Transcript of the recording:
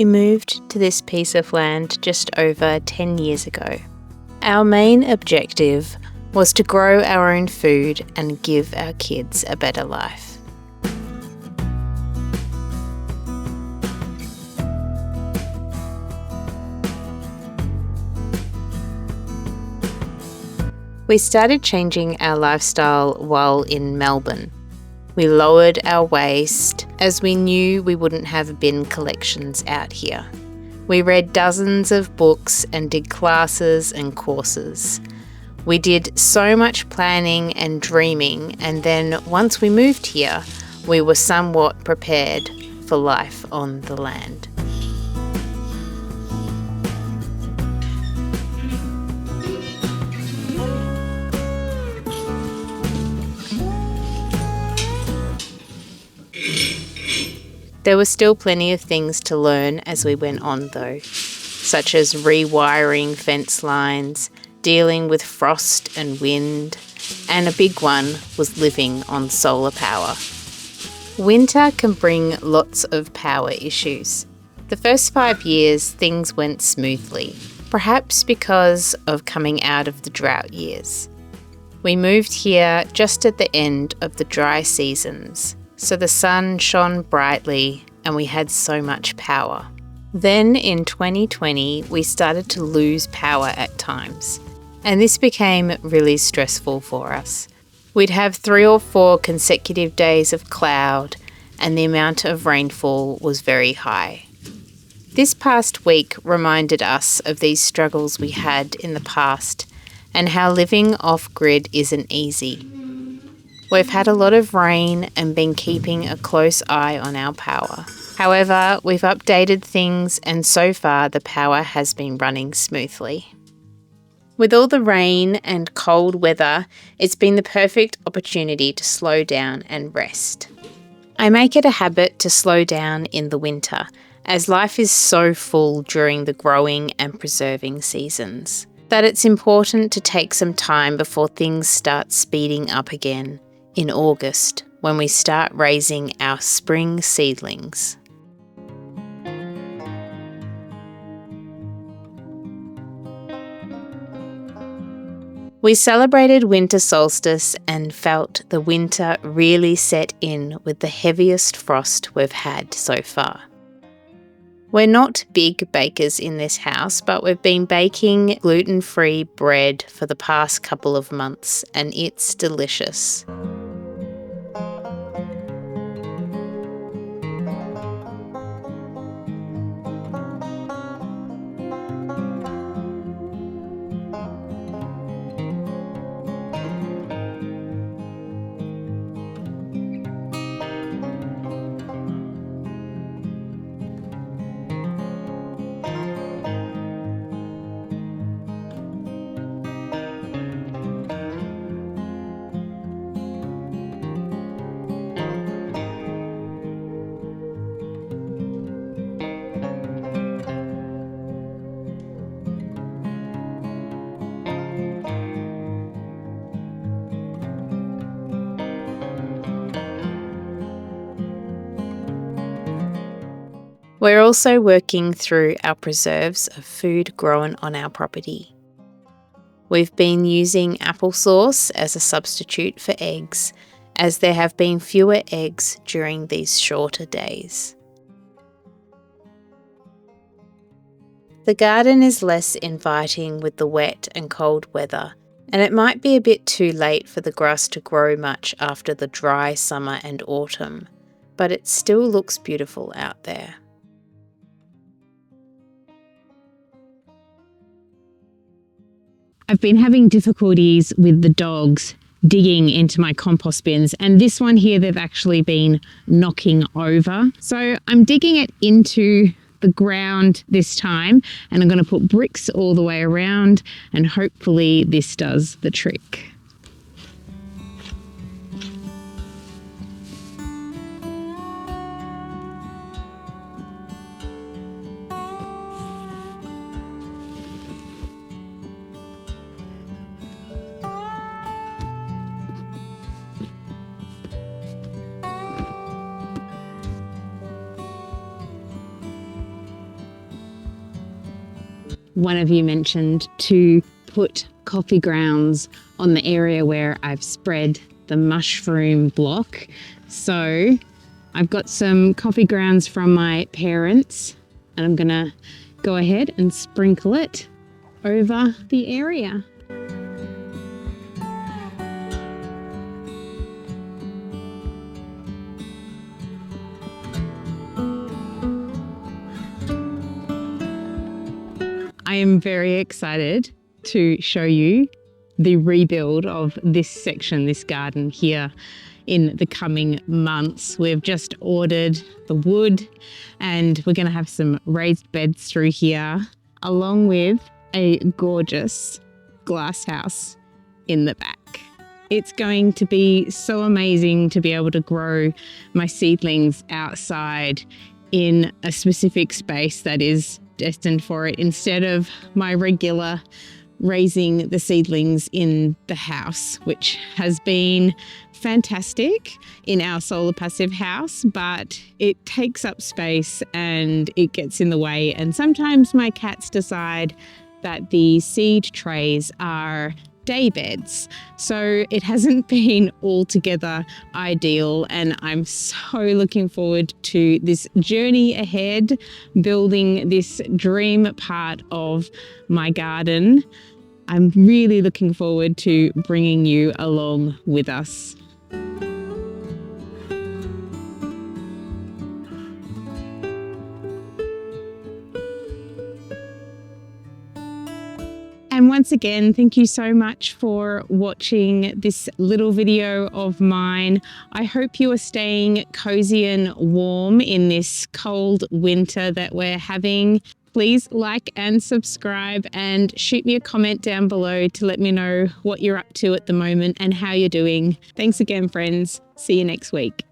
We moved to this piece of land just over 10 years ago. Our main objective was to grow our own food and give our kids a better life. We started changing our lifestyle while in Melbourne. We lowered our waste as we knew we wouldn't have bin collections out here. We read dozens of books and did classes and courses. We did so much planning and dreaming, and then once we moved here, we were somewhat prepared for life on the land. There were still plenty of things to learn as we went on though, such as rewiring fence lines, dealing with frost and wind, and a big one was living on solar power. Winter can bring lots of power issues. The first 5 years things went smoothly, perhaps because of coming out of the drought years. We moved here just at the end of the dry seasons, so the sun shone brightly and we had so much power. Then in 2020, we started to lose power at times, and this became really stressful for us. We'd have 3 or 4 consecutive days of cloud, and the amount of rainfall was very high. This past week reminded us of these struggles we had in the past and how living off-grid isn't easy. We've had a lot of rain and been keeping a close eye on our power. However, we've updated things and so far the power has been running smoothly. With all the rain and cold weather, it's been the perfect opportunity to slow down and rest. I make it a habit to slow down in the winter, as life is so full during the growing and preserving seasons, that it's important to take some time before things start speeding up again in August, when we start raising our spring seedlings. We celebrated winter solstice and felt the winter really set in with the heaviest frost we've had so far. We're not big bakers in this house, but we've been baking gluten-free bread for the past couple of months and it's delicious. We're also working through our preserves of food grown on our property. We've been using applesauce as a substitute for eggs, as there have been fewer eggs during these shorter days. The garden is less inviting with the wet and cold weather, and it might be a bit too late for the grass to grow much after the dry summer and autumn, but it still looks beautiful out there. I've been having difficulties with the dogs digging into my compost bins, and this one here they've actually been knocking over. So I'm digging it into the ground this time, and I'm going to put bricks all the way around, and hopefully this does the trick. one of you mentioned to put coffee grounds on the area where I've spread the mushroom block. So I've got some coffee grounds from my parents and I'm gonna go ahead and sprinkle it over the area. I am very excited to show you the rebuild of this section, this garden here in the coming months. We've just ordered the wood and we're going to have some raised beds through here, along with a gorgeous glass house in the back. It's going to be so amazing to be able to grow my seedlings outside in a specific space that is destined for it, instead of my regular raising the seedlings in the house, which has been fantastic in our solar passive house, but it takes up space and it gets in the way. And sometimes my cats decide that the seed trays are day beds. So it hasn't been altogether ideal, and I'm so looking forward to this journey ahead, building this dream part of my garden. I'm really looking forward to bringing you along with us. And once again, thank you so much for watching this little video of mine. I hope you are staying cozy and warm in this cold winter that we're having. Please like and subscribe and shoot me a comment down below to let me know what you're up to at the moment and how you're doing. Thanks again, friends. See you next week.